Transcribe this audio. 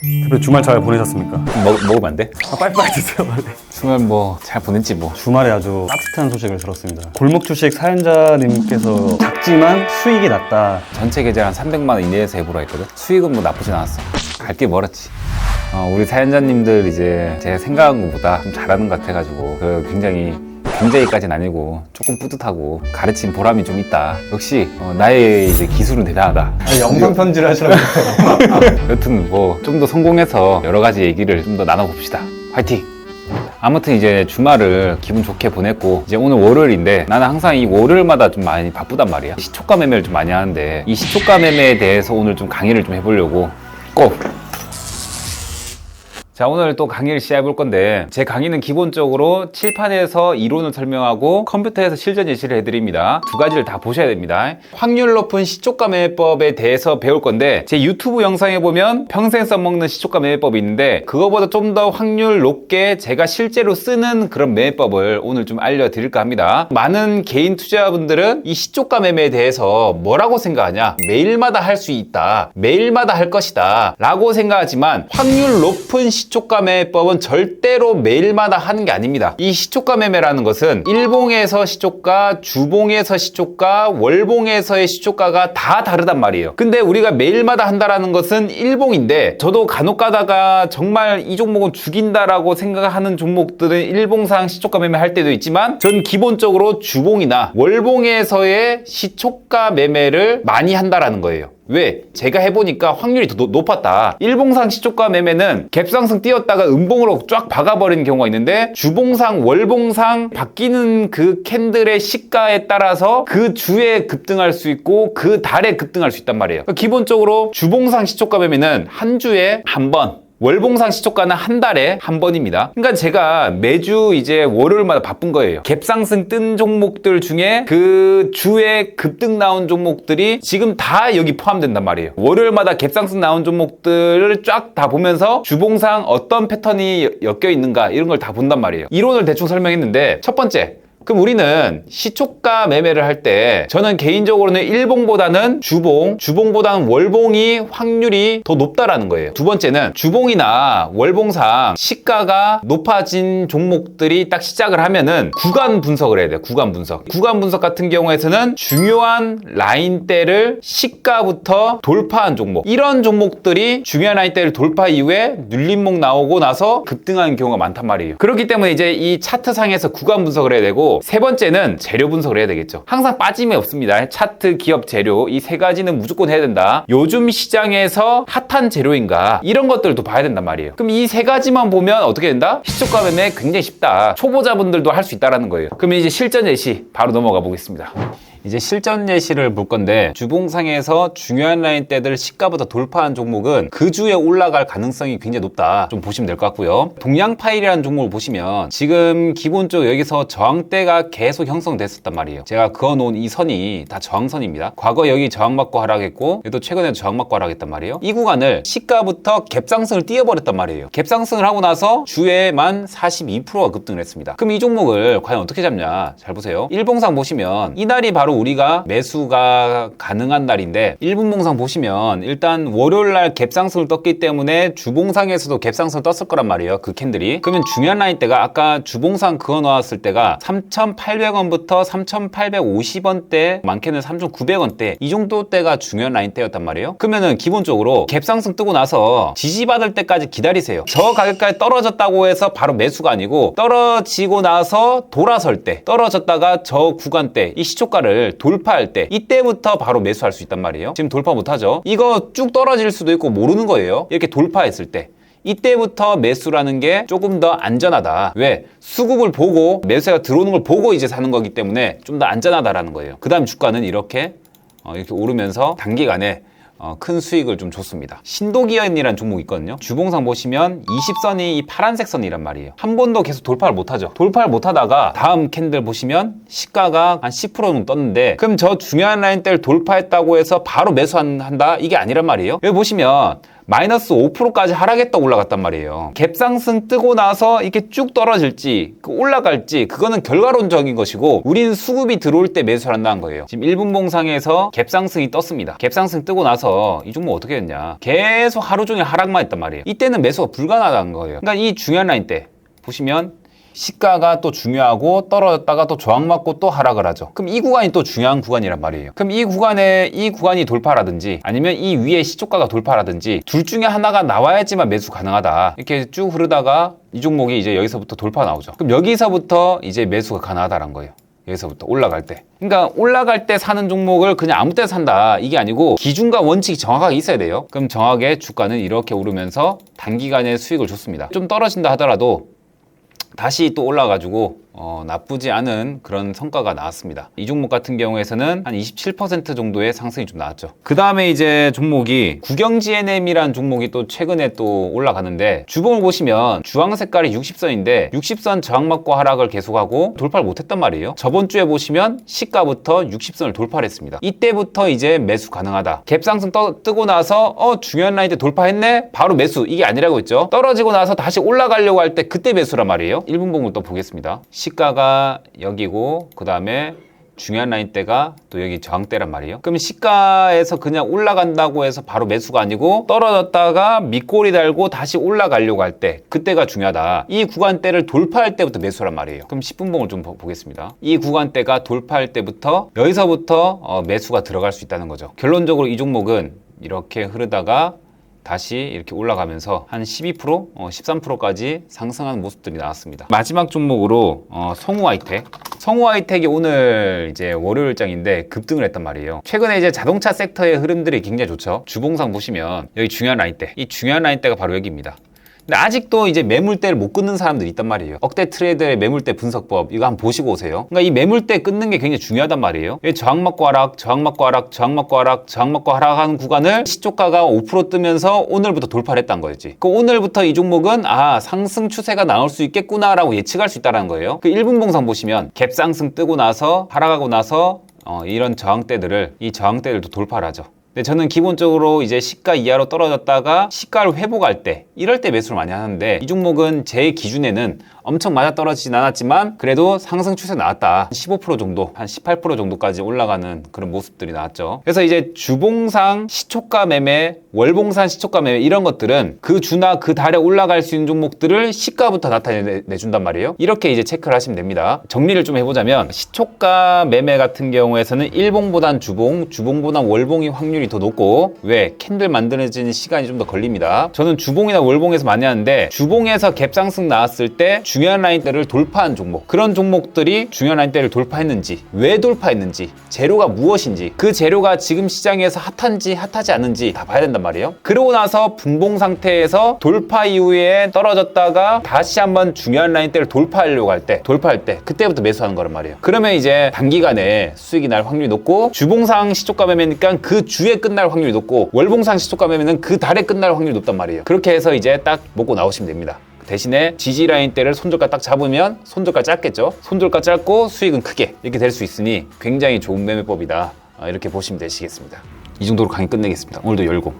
대표 주말 잘 보내셨습니까? 먹으면 안 돼? 빨리빨리 드세요 빨리. 주말 뭐 잘 보냈지 뭐. 주말에 아주 따뜻한 소식을 들었습니다. 골목 주식 사연자님께서 작지만 수익이 났다. 전체 계좌 한 300만 원 이내에서 해보라 했거든. 수익은 뭐 나쁘진 않았어. 갈 게 멀었지. 우리 사연자님들 이제 제가 생각한 것보다 좀 잘하는 것 같아가지고 굉장히까지는 아니고 조금 뿌듯하고 가르친 보람이 좀 있다. 역시 나의 이제 기술은 대단하다. 영상 편지를 하시라고. 여튼 뭐 좀 더 성공해서 여러 가지 얘기를 좀 더 나눠봅시다. 화이팅! 아무튼 이제 주말을 기분 좋게 보냈고 이제 오늘 월요일인데 나는 항상 이 월요일마다 좀 많이 바쁘단 말이야. 시초가 매매를 좀 많이 하는데 이 시초가 매매에 대해서 오늘 좀 강의를 좀 해보려고 꼭! 자, 오늘 또 강의를 시작해 볼 건데 제 강의는 기본적으로 칠판에서 이론을 설명하고 컴퓨터에서 실전 예시를 해드립니다. 두 가지를 다 보셔야 됩니다. 확률 높은 시초가 매매법에 대해서 배울 건데 제 유튜브 영상에 보면 평생 써먹는 시초가 매매법이 있는데 그거보다 좀 더 확률 높게 제가 실제로 쓰는 그런 매매법을 오늘 좀 알려드릴까 합니다. 많은 개인 투자자분들은 이 시초가 매매에 대해서 뭐라고 생각하냐? 매일마다 할 수 있다. 매일마다 할 것이다. 라고 생각하지만 확률 높은 시초가 매매법은 절대로 매일마다 하는 게 아닙니다. 이 시초가 매매라는 것은 일봉에서 시초가, 주봉에서 시초가, 월봉에서의 시초가가 다 다르단 말이에요. 근데 우리가 매일마다 한다라는 것은 일봉인데 저도 간혹 가다가 정말 이 종목은 죽인다라고 생각하는 종목들은 일봉상 시초가 매매 할 때도 있지만 전 기본적으로 주봉이나 월봉에서의 시초가 매매를 많이 한다라는 거예요. 왜? 제가 해보니까 확률이 더 높았다. 일봉상 시초가 매매는 갭상승 띄었다가 음봉으로 쫙 박아버리는 경우가 있는데 주봉상, 월봉상 바뀌는 그 캔들의 시가에 따라서 그 주에 급등할 수 있고 그 달에 급등할 수 있단 말이에요. 기본적으로 주봉상 시초가 매매는 한 주에 한 번, 월봉상 시초가는 한 달에 한 번입니다. 그러니까 제가 매주 이제 월요일마다 바쁜 거예요. 갭상승 뜬 종목들 중에 그 주에 급등 나온 종목들이 지금 다 여기 포함된단 말이에요. 월요일마다 갭상승 나온 종목들을 쫙 다 보면서 주봉상 어떤 패턴이 엮여 있는가 이런 걸 다 본단 말이에요. 이론을 대충 설명했는데 첫 번째, 그럼 우리는 시초가 매매를 할 때 저는 개인적으로는 일봉보다는 주봉보다는 월봉이 확률이 더 높다라는 거예요. 두 번째는 주봉이나 월봉상 시가가 높아진 종목들이 딱 시작을 하면은 구간 분석을 해야 돼요. 구간 분석. 구간 분석 같은 경우에서는 중요한 라인대를 시가부터 돌파한 종목. 이런 종목들이 중요한 라인대를 돌파 이후에 눌림목 나오고 나서 급등하는 경우가 많단 말이에요. 그렇기 때문에 이제 이 차트상에서 구간 분석을 해야 되고 세 번째는 재료 분석을 해야 되겠죠. 항상 빠짐이 없습니다. 차트, 기업, 재료 이 세 가지는 무조건 해야 된다. 요즘 시장에서 핫한 재료인가 이런 것들도 봐야 된단 말이에요. 그럼 이 세 가지만 보면 어떻게 된다? 시초가 매매 굉장히 쉽다. 초보자분들도 할 수 있다는 거예요. 그럼 이제 실전 예시 바로 넘어가 보겠습니다. 이제 실전 예시를 볼 건데 주봉상에서 중요한 라인대들 시가부터 돌파한 종목은 그 주에 올라갈 가능성이 굉장히 높다. 좀 보시면 될 것 같고요. 동양파일이라는 종목을 보시면 지금 기본적으로 여기서 저항대가 계속 형성됐었단 말이에요. 제가 그어놓은 이 선이 다 저항선입니다. 과거 여기 저항받고 하락했고 얘도 최근에도 저항받고 하락했단 말이에요. 이 구간을 시가부터 갭상승을 띄워버렸단 말이에요. 갭상승을 하고 나서 주에만 42%가 급등을 했습니다. 그럼 이 종목을 과연 어떻게 잡냐? 잘 보세요. 일봉상 보시면 이날이 바로 우리가 매수가 가능한 날인데 일분봉상 보시면 일단 월요일날 갭상승을 떴기 때문에 주봉상에서도 갭상승을 떴을 거란 말이에요. 그 캔들이. 그러면 중요한 라인대가 아까 주봉상 그어 놓았을 때가 3,800원부터 3,850원대 많게는 3,900원대 이 정도 때가 중요한 라인대였단 말이에요. 그러면은 기본적으로 갭상승 뜨고 나서 지지받을 때까지 기다리세요. 저 가격까지 떨어졌다고 해서 바로 매수가 아니고 떨어지고 나서 돌아설 때 떨어졌다가 저 구간대 이 시초가를 돌파할 때 이때부터 바로 매수할 수 있단 말이에요. 지금 돌파 못하죠. 이거 쭉 떨어질 수도 있고 모르는 거예요. 이렇게 돌파했을 때 이때부터 매수라는 게 조금 더 안전하다. 왜? 수급을 보고 매수가 들어오는 걸 보고 이제 사는 거기 때문에 좀 더 안전하다라는 거예요. 그 다음 주가는 이렇게 오르면서 단기간에 큰 수익을 좀 줬습니다. 신도기현이라는 종목이 있거든요. 주봉상 보시면 20선이 이 파란색 선이란 말이에요. 한 번도 계속 돌파를 못하죠. 돌파를 못하다가 다음 캔들 보시면 시가가 한 10%는 떴는데 그럼 저 중요한 라인대를 돌파했다고 해서 바로 매수한다? 이게 아니란 말이에요. 여기 보시면 마이너스 5%까지 하락했다 올라갔단 말이에요. 갭상승 뜨고 나서 이렇게 쭉 떨어질지 올라갈지 그거는 결과론적인 것이고 우리는 수급이 들어올 때 매수를 한다는 거예요. 지금 1분 봉상에서 갭상승이 떴습니다. 갭상승 뜨고 나서 이 종목 어떻게 됐냐, 계속 하루 종일 하락만 했단 말이에요. 이때는 매수가 불가능하다는 거예요. 그러니까 이 중요한 라인 때 보시면 시가가 또 중요하고 떨어졌다가 또 저항 맞고 또 하락을 하죠. 그럼 이 구간이 또 중요한 구간이란 말이에요. 그럼 이 구간이 돌파라든지 아니면 이 위에 시초가가 돌파라든지 둘 중에 하나가 나와야지만 매수 가능하다. 이렇게 쭉 흐르다가 이 종목이 이제 여기서부터 돌파 나오죠. 그럼 여기서부터 이제 매수가 가능하다는 거예요. 여기서부터 올라갈 때. 그러니까 올라갈 때 사는 종목을 그냥 아무 때나 산다 이게 아니고 기준과 원칙이 정확하게 있어야 돼요. 그럼 정확하게 주가는 이렇게 오르면서 단기간에 수익을 줬습니다. 좀 떨어진다 하더라도 다시 또 올라가지고 나쁘지 않은 그런 성과가 나왔습니다. 이 종목 같은 경우에서는 한 27% 정도의 상승이 좀 나왔죠. 그 다음에 이제 종목이 국영GNM이라는 종목이 또 최근에 또 올라가는데 주봉을 보시면 주황 색깔이 60선인데 60선 저항 맞고 하락을 계속하고 돌파를 못했단 말이에요. 저번 주에 보시면 시가부터 60선을 돌파를 했습니다. 이때부터 이제 매수 가능하다. 갭상승 뜨고 나서 중요한 라인 때 돌파했네? 바로 매수. 이게 아니라고 했죠. 떨어지고 나서 다시 올라가려고 할 때 그때 매수란 말이에요. 1분 봉을 또 보겠습니다. 시가가 여기고 그 다음에 중요한 라인대가 또 여기 저항대란 말이에요. 그럼 시가에서 그냥 올라간다고 해서 바로 매수가 아니고 떨어졌다가 밑꼬리 달고 다시 올라가려고 할 때 그때가 중요하다. 이 구간대를 돌파할 때부터 매수란 말이에요. 그럼 10분 봉을 좀 보겠습니다. 이 구간대가 돌파할 때부터 여기서부터 매수가 들어갈 수 있다는 거죠. 결론적으로 이 종목은 이렇게 흐르다가 다시 이렇게 올라가면서 한 12%, 13%까지 상승하는 모습들이 나왔습니다. 마지막 종목으로 성우하이텍. 성우하이텍이 오늘 이제 월요일장인데 급등을 했단 말이에요. 최근에 이제 자동차 섹터의 흐름들이 굉장히 좋죠. 주봉상 보시면 여기 중요한 라인대, 이 중요한 라인대가 바로 여기입니다. 근데 아직도 이제 매물대를 못 끊는 사람들이 있단 말이에요. 억대 트레이더의 매물대 분석법 이거 한번 보시고 오세요. 그러니까 이 매물대 끊는 게 굉장히 중요하단 말이에요. 저항 맞고 하락, 저항 맞고 하락, 저항 맞고 하락, 저항 맞고 하락하는 구간을 시초가가 5% 뜨면서 오늘부터 돌파를 했다는 거였지. 그 오늘부터 이 종목은 상승 추세가 나올 수 있겠구나라고 예측할 수 있다는 거예요. 그 1분 봉상 보시면 갭상승 뜨고 나서 하락하고 나서 이런 이 저항대들도 돌파를 하죠. 근데 저는 기본적으로 이제 시가 이하로 떨어졌다가 시가를 회복할 때 이럴 때 매수를 많이 하는데 이 종목은 제 기준에는 엄청 맞아 떨어지진 않았지만 그래도 상승 추세 나왔다. 15% 정도, 한 18% 정도까지 올라가는 그런 모습들이 나왔죠. 그래서 이제 주봉상 시초가 매매, 월봉상 시초가 매매 이런 것들은 그 주나 그 달에 올라갈 수 있는 종목들을 시가부터 나타내준단 말이에요. 이렇게 이제 체크를 하시면 됩니다. 정리를 좀 해보자면 시초가 매매 같은 경우에서는 일봉보단 주봉보단 월봉이 확률이 더 높고 왜? 캔들 만들어지는 시간이 좀 더 걸립니다. 저는 주봉이나 월봉에서 많이 하는데 주봉에서 갭상승 나왔을 때 중요한 라인대를 돌파한 종목, 그런 종목들이 중요한 라인대를 돌파했는지, 왜 돌파했는지, 재료가 무엇인지, 그 재료가 지금 시장에서 핫한지 핫하지 않은지 다 봐야 된단 말이에요. 그러고 나서 분봉 상태에서 돌파 이후에 떨어졌다가 다시 한번 중요한 라인대를 돌파할 때 그때부터 매수하는 거란 말이에요. 그러면 이제 단기간에 수익이 날 확률이 높고 주봉상 시초가 매매니까 그 주에 끝날 확률이 높고 월봉상 시초가 매매는 그 달에 끝날 확률이 높단 말이에요. 그렇게 해서 이제 딱 먹고 나오시면 됩니다. 대신에 지지 라인대를 손절가 딱 잡으면 손절가 짧겠죠. 손절가 짧고 수익은 크게 이렇게 될 수 있으니 굉장히 좋은 매매법이다. 이렇게 보시면 되시겠습니다. 이 정도로 강의 끝내겠습니다. 오늘도 열공.